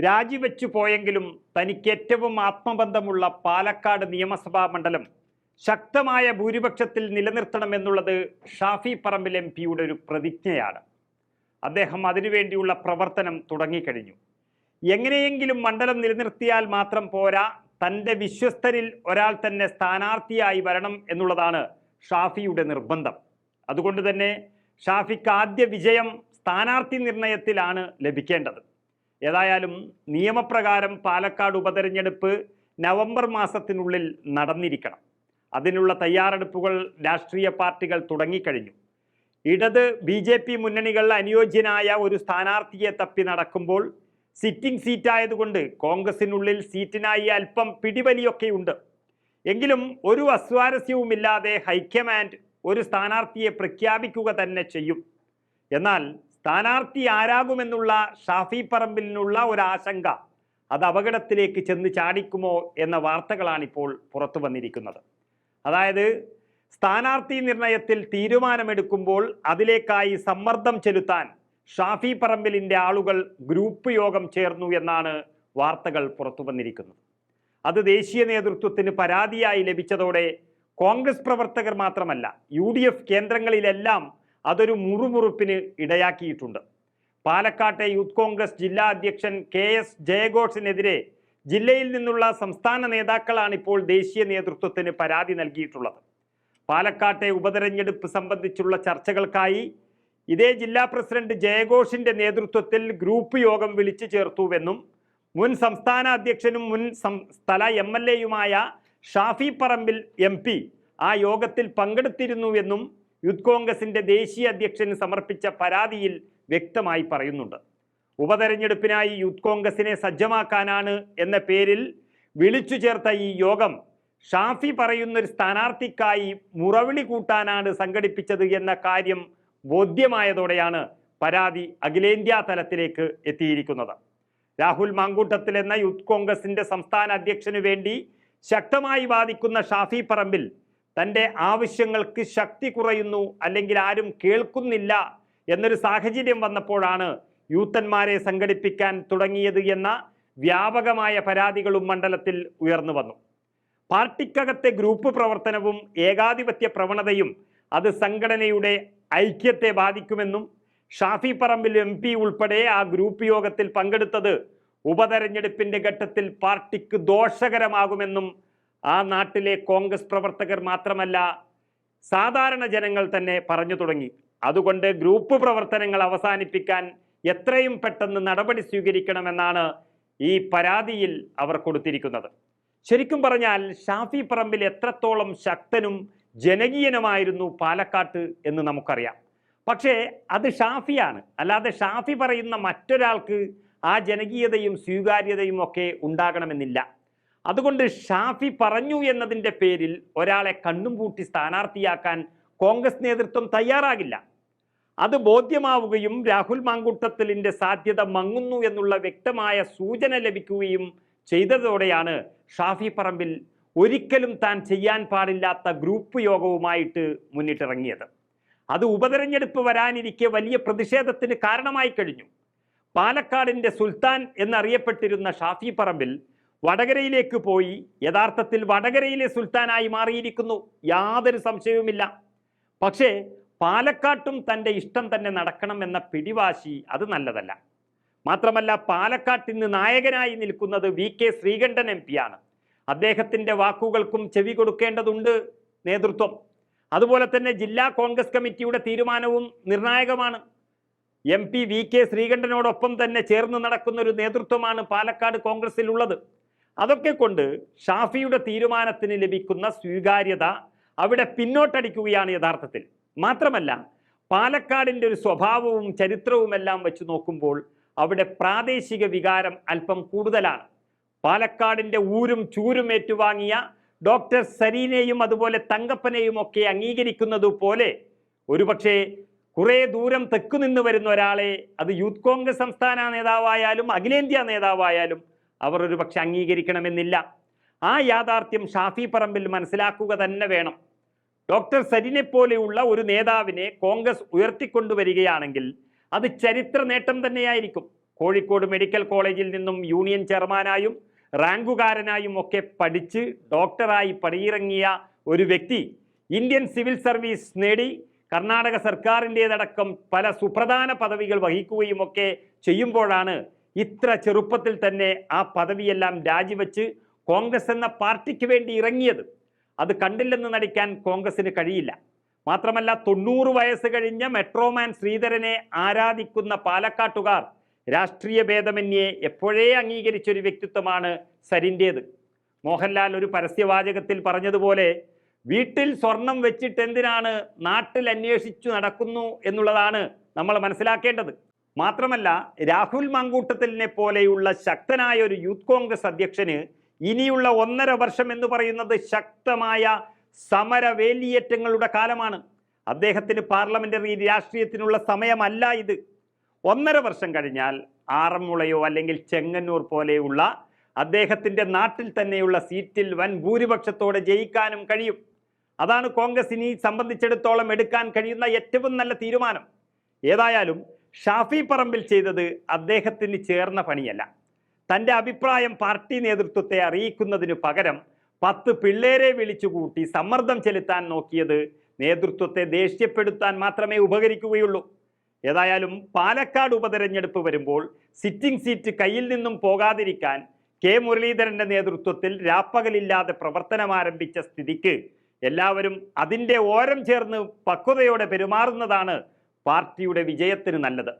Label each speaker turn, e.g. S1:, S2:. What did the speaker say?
S1: രാജിവെച്ചു പോയെങ്കിലും തനിക്ക് ഏറ്റവും ആത്മബന്ധമുള്ള പാലക്കാട് നിയമസഭാ മണ്ഡലം ശക്തമായ ഭൂരിപക്ഷത്തിൽ നിലനിർത്തണമെന്നുള്ളത് ഷാഫി പറമ്പിൽ MP-യുടെ ഒരു പ്രതിജ്ഞയാണ്. അദ്ദേഹം അതിനുവേണ്ടിയുള്ള പ്രവർത്തനം തുടങ്ങിക്കഴിഞ്ഞു. എങ്ങനെയെങ്കിലും മണ്ഡലം നിലനിർത്തിയാൽ മാത്രം പോരാ, തൻ്റെ വിശ്വസ്തരിൽ ഒരാൾ തന്നെ സ്ഥാനാർത്ഥിയായി വരണം എന്നുള്ളതാണ് ഷാഫിയുടെ നിർബന്ധം. അതുകൊണ്ട് തന്നെ ഷാഫിക്ക് ആദ്യ വിജയം സ്ഥാനാർത്ഥി നിർണയത്തിലാണ് ലഭിക്കേണ്ടത്. ഏതായാലും നിയമപ്രകാരം പാലക്കാട് ഉപതെരഞ്ഞെടുപ്പ് നവംബർ മാസത്തിനുള്ളിൽ നടന്നിരിക്കണം. അതിനുള്ള തയ്യാറെടുപ്പുകൾ രാഷ്ട്രീയ പാർട്ടികൾ തുടങ്ങിക്കഴിഞ്ഞു. ഇടത് BJP മുന്നണികൾ അനുയോജ്യനായ ഒരു സ്ഥാനാർത്ഥിയെ തപ്പി നടക്കുമ്പോൾ സിറ്റിംഗ് സീറ്റായതുകൊണ്ട് കോൺഗ്രസിനുള്ളിൽ സീറ്റിനായി അല്പം പിടിവലിയൊക്കെയുണ്ട്. എങ്കിലും ഒരു അസ്വാരസ്യവുമില്ലാതെ ഹൈക്കമാൻഡ് ഒരു സ്ഥാനാർത്ഥിയെ പ്രഖ്യാപിക്കുക തന്നെ ചെയ്യും. എന്നാൽ സ്ഥാനാർത്ഥി ആരാകുമെന്നുള്ള ഷാഫി പറമ്പിലിനുള്ള ഒരാശങ്ക അത് അപകടത്തിലേക്ക് ചെന്ന് ചാടിക്കുമോ എന്ന വാർത്തകളാണിപ്പോൾ പുറത്തു വന്നിരിക്കുന്നത്. അതായത് സ്ഥാനാർത്ഥി നിർണയത്തിൽ തീരുമാനമെടുക്കുമ്പോൾ അതിലേക്കായി സമ്മർദ്ദം ചെലുത്താൻ ഷാഫി പറമ്പിലിൻ്റെ ആളുകൾ ഗ്രൂപ്പ് യോഗം ചേർന്നു എന്നാണ് വാർത്തകൾ പുറത്തു വന്നിരിക്കുന്നത്. അത് ദേശീയ നേതൃത്വത്തിന് പരാതിയായി ലഭിച്ചതോടെ കോൺഗ്രസ് പ്രവർത്തകർ മാത്രമല്ല UDF കേന്ദ്രങ്ങളിലെല്ലാം അതൊരു മുറുമുറുപ്പിന് ഇടയാക്കിയിട്ടുണ്ട്. പാലക്കാട്ടെ യൂത്ത് കോൺഗ്രസ് ജില്ലാ അധ്യക്ഷൻ KS ജയഘോഷിനെതിരെ ജില്ലയിൽ നിന്നുള്ള സംസ്ഥാന നേതാക്കളാണ് ഇപ്പോൾ ദേശീയ നേതൃത്വത്തിന് പരാതി നൽകിയിട്ടുള്ളത്. പാലക്കാട്ടെ ഉപതെരഞ്ഞെടുപ്പ് സംബന്ധിച്ചുള്ള ചർച്ചകൾക്കായി ഇതേ ജില്ലാ പ്രസിഡന്റ് ജയഘോഷിന്റെ നേതൃത്വത്തിൽ ഗ്രൂപ്പ് യോഗം വിളിച്ചു ചേർത്തുവെന്നും മുൻ സംസ്ഥാന അധ്യക്ഷനും മുൻ സ്ഥല MLA-യുമായ ഷാഫി പറമ്പിൽ MP ആ യോഗത്തിൽ പങ്കെടുത്തിരുന്നുവെന്നും യൂത്ത് കോൺഗ്രസിന്റെ ദേശീയ അധ്യക്ഷന് സമർപ്പിച്ച പരാതിയിൽ വ്യക്തമായി പറയുന്നുണ്ട്. ഉപതെരഞ്ഞെടുപ്പിനായി യൂത്ത് കോൺഗ്രസിനെ സജ്ജമാക്കാനാണ് എന്ന പേരിൽ വിളിച്ചു ചേർത്ത ഈ യോഗം ഷാഫി പറയുന്നൊരു സ്ഥാനാർത്ഥിക്കായി മുറവിളി കൂട്ടാനാണ് സംഘടിപ്പിച്ചത് എന്ന കാര്യം ബോധ്യമായതോടെയാണ് പരാതി അഖിലേന്ത്യാ തലത്തിലേക്ക് എത്തിയിരിക്കുന്നത്. രാഹുൽ മാങ്കൂട്ടത്തിൽ എന്ന യൂത്ത് കോൺഗ്രസിന്റെ സംസ്ഥാന അധ്യക്ഷനു വേണ്ടി ശക്തമായി വാദിക്കുന്ന ഷാഫി പറമ്പിൽ തൻ്റെ ആവശ്യങ്ങൾക്ക് ശക്തി കുറയുന്നു, അല്ലെങ്കിൽ ആരും കേൾക്കുന്നില്ല എന്നൊരു സാഹചര്യം വന്നപ്പോഴാണ് യൂത്തന്മാരെ സംഘടിപ്പിക്കാൻ തുടങ്ങിയത് എന്ന വ്യാപകമായ പരാതികളും മണ്ഡലത്തിൽ ഉയർന്നു വന്നു. പാർട്ടിക്കകത്തെ ഗ്രൂപ്പ് പ്രവർത്തനവും ഏകാധിപത്യ പ്രവണതയും അത് സംഘടനയുടെ ഐക്യത്തെ ബാധിക്കുമെന്നും ഷാഫി പറമ്പിൽ MP ഉൾപ്പെടെ ആ ഗ്രൂപ്പ് യോഗത്തിൽ പങ്കെടുത്തത് ഉപതെരഞ്ഞെടുപ്പിന്റെ ഘട്ടത്തിൽ പാർട്ടിക്ക് ദോഷകരമാകുമെന്നും ആ നാട്ടിലെ കോൺഗ്രസ് പ്രവർത്തകർ മാത്രമല്ല സാധാരണ ജനങ്ങൾ തന്നെ പറഞ്ഞു തുടങ്ങി. അതുകൊണ്ട് ഗ്രൂപ്പ് പ്രവർത്തനങ്ങൾ അവസാനിപ്പിക്കാൻ എത്രയും പെട്ടെന്ന് നടപടി സ്വീകരിക്കണമെന്നാണ് ഈ പരാതിയിൽ അവർ കൊടുത്തിരിക്കുന്നത്. ശരിക്കും പറഞ്ഞാൽ ഷാഫി പറമ്പിൽ എത്രത്തോളം ശക്തനും ജനകീയനുമായിരുന്നു പാലക്കാട്ട് എന്ന് നമുക്കറിയാം. പക്ഷേ അത് ഷാഫിയാണ്, അല്ലാതെ ഷാഫി പറയുന്ന മറ്റൊരാൾക്ക് ആ ജനകീയതയും സ്വീകാര്യതയും ഒക്കെ ഉണ്ടാകണമെന്നില്ല. അതുകൊണ്ട് ഷാഫി പറഞ്ഞു എന്നതിൻ്റെ പേരിൽ ഒരാളെ കണ്ണും പൂട്ടി സ്ഥാനാർത്ഥിയാക്കാൻ കോൺഗ്രസ് നേതൃത്വം തയ്യാറാകില്ല. അത് ബോധ്യമാവുകയും രാഹുൽ മാങ്കൂട്ടത്തിലിൻ്റെ സാധ്യത മങ്ങുന്നു എന്നുള്ള വ്യക്തമായ സൂചന ലഭിക്കുകയും ചെയ്തതോടെയാണ് ഷാഫി പറമ്പിൽ ഒരിക്കലും താൻ ചെയ്യാൻ പാടില്ലാത്ത ഗ്രൂപ്പ് യോഗവുമായിട്ട് മുന്നിട്ടിറങ്ങിയത്. അത് ഉപതെരഞ്ഞെടുപ്പ് വരാനിരിക്കെ വലിയ പ്രതിഷേധത്തിന് കാരണമായി കഴിഞ്ഞു. പാലക്കാടിൻ്റെ സുൽത്താൻ എന്നറിയപ്പെട്ടിരുന്ന ഷാഫി പറമ്പിൽ വടകരയിലേക്ക് പോയി യഥാർത്ഥത്തിൽ വടകരയിലെ സുൽത്താനായി മാറിയിരിക്കുന്നു, യാതൊരു സംശയവുമില്ല. പക്ഷേ പാലക്കാട്ടും തൻ്റെ ഇഷ്ടം തന്നെ നടക്കണം എന്ന പിടിവാശി അത് നല്ലതല്ല. മാത്രമല്ല പാലക്കാട്ടിന് നായകനായി നിൽക്കുന്നത് VK ശ്രീകണ്ഠൻ MP ആണ്. അദ്ദേഹത്തിൻ്റെ വാക്കുകൾക്കും ചെവി കൊടുക്കേണ്ടതുണ്ട് നേതൃത്വം. അതുപോലെ തന്നെ ജില്ലാ കോൺഗ്രസ് കമ്മിറ്റിയുടെ തീരുമാനവും നിർണായകമാണ്. MP VK ശ്രീകണ്ഠനോടൊപ്പം തന്നെ ചേർന്ന് നടക്കുന്ന ഒരു നേതൃത്വമാണ് പാലക്കാട് കോൺഗ്രസിലുള്ളത്. അതൊക്കെ കൊണ്ട് ഷാഫിയുടെ തീരുമാനത്തിന് ലഭിക്കുന്ന സ്വീകാര്യത അവിടെ പിന്നോട്ടടിക്കുകയാണ് യഥാർത്ഥത്തിൽ. മാത്രമല്ല പാലക്കാടിൻ്റെ ഒരു സ്വഭാവവും ചരിത്രവുമെല്ലാം വെച്ച് നോക്കുമ്പോൾ അവിടെ പ്രാദേശിക വികാരം അല്പം കൂടുതലാണ്. പാലക്കാടിൻ്റെ ഊരും ചൂരും ഏറ്റുവാങ്ങിയ ഡോക്ടർ സരീനെയും അതുപോലെ തങ്കപ്പനെയും ഒക്കെ അംഗീകരിക്കുന്നത് പോലെ ഒരുപക്ഷെ കുറേ ദൂരം തെക്കുനിന്ന് വരുന്ന ഒരാളെ, അത് യൂത്ത് കോൺഗ്രസ് സംസ്ഥാന നേതാവായാലും അഖിലേന്ത്യാ നേതാവായാലും അവർ ഒരു പക്ഷെ അംഗീകരിക്കണമെന്നില്ല. ആ യാഥാർത്ഥ്യം ഷാഫി പറമ്പിൽ മനസ്സിലാക്കുക തന്നെ വേണം. ഡോക്ടർ സരീനെ പോലെയുള്ള ഒരു നേതാവിനെ കോൺഗ്രസ് ഉയർത്തിക്കൊണ്ടുവരികയാണെങ്കിൽ അത് ചരിത്ര നേട്ടം തന്നെയായിരിക്കും. കോഴിക്കോട് മെഡിക്കൽ കോളേജിൽ നിന്നും യൂണിയൻ ചെയർമാനായും റാങ്കുകാരനായും ഒക്കെ പഠിച്ച് ഡോക്ടറായി പടിയിറങ്ങിയ ഒരു വ്യക്തി ഇന്ത്യൻ സിവിൽ സർവീസ് നേടി കർണാടക സർക്കാരിൻ്റെതടക്കം പല സുപ്രധാന പദവികൾ വഹിക്കുകയും ഒക്കെ ചെയ്യുമ്പോഴാണ് ഇത്ര ചെറുപ്പത്തിൽ തന്നെ ആ പദവിയെല്ലാം രാജിവെച്ച് കോൺഗ്രസ് എന്ന പാർട്ടിക്ക് വേണ്ടി ഇറങ്ങിയത്. അത് കണ്ടില്ലെന്ന് നടിക്കാൻ കോൺഗ്രസിന് കഴിയില്ല. മാത്രമല്ല 90 വയസ്സ് കഴിഞ്ഞ മെട്രോമാൻ ശ്രീധരനെ ആരാധിക്കുന്ന പാലക്കാട്ടുകാർ രാഷ്ട്രീയ ഭേദമന്യേ എപ്പോഴേ അംഗീകരിച്ചൊരു വ്യക്തിത്വമാണ് സരിൻ്റേത്. മോഹൻലാൽ ഒരു പരസ്യവാചകത്തിൽ പറഞ്ഞതുപോലെ വീട്ടിൽ സ്വർണം വെച്ചിട്ട് എന്തിനാണ് നാട്ടിൽ അന്വേഷിച്ചു നടക്കുന്നു എന്നുള്ളതാണ് നമ്മൾ മനസ്സിലാക്കേണ്ടത്. മാത്രമല്ല രാഹുൽ മാങ്കൂട്ടത്തിലിനെ പോലെയുള്ള ശക്തനായ ഒരു യൂത്ത് കോൺഗ്രസ് അധ്യക്ഷന് ഇനിയുള്ള 1.5 വർഷം എന്ന് പറയുന്നത് ശക്തമായ സമരവേലിയേറ്റങ്ങളുടെ കാലമാണ്. അദ്ദേഹത്തിന് പാർലമെന്ററി രാഷ്ട്രീയത്തിനുള്ള സമയമല്ല ഇത്. 1.5 വർഷം കഴിഞ്ഞാൽ ആറന്മുളയോ അല്ലെങ്കിൽ ചെങ്ങന്നൂർ പോലെയുള്ള അദ്ദേഹത്തിൻ്റെ നാട്ടിൽ തന്നെയുള്ള സീറ്റിൽ വൻ ഭൂരിപക്ഷത്തോടെ ജയിക്കാനും കഴിയും. അതാണ് കോൺഗ്രസ് ഇനി സംബന്ധിച്ചിടത്തോളം എടുക്കാൻ കഴിയുന്ന ഏറ്റവും നല്ല തീരുമാനം. ഏതായാലും ഷാഫി പറമ്പിൽ ചെയ്തത് അദ്ദേഹത്തിന് ചേർന്ന പണിയല്ല. തൻ്റെ അഭിപ്രായം പാർട്ടി നേതൃത്വത്തെ അറിയിക്കുന്നതിനു പകരം 10 പിള്ളേരെ വിളിച്ചുകൂട്ടി സമ്മർദ്ദം ചെലുത്താൻ നോക്കിയത് നേതൃത്വത്തെ ദേഷ്യപ്പെടുത്താൻ മാത്രമേ ഉപകരിക്കുകയുള്ളൂ. ഏതായാലും പാലക്കാട് ഉപതെരഞ്ഞെടുപ്പ് വരുമ്പോൾ സിറ്റിംഗ് സീറ്റ് കയ്യിൽ നിന്നും പോകാതിരിക്കാൻ കെ മുരളീധരന്റെ നേതൃത്വത്തിൽ രാപ്പകലില്ലാതെ പ്രവർത്തനം ആരംഭിച്ച സ്ഥിതിക്ക് എല്ലാവരും അതിൻ്റെ ഓരം ചേർന്ന് പക്വതയോടെ പെരുമാറുന്നതാണ് പാർട്ടിയുടെ വിജയത്തിന് നല്ലത്.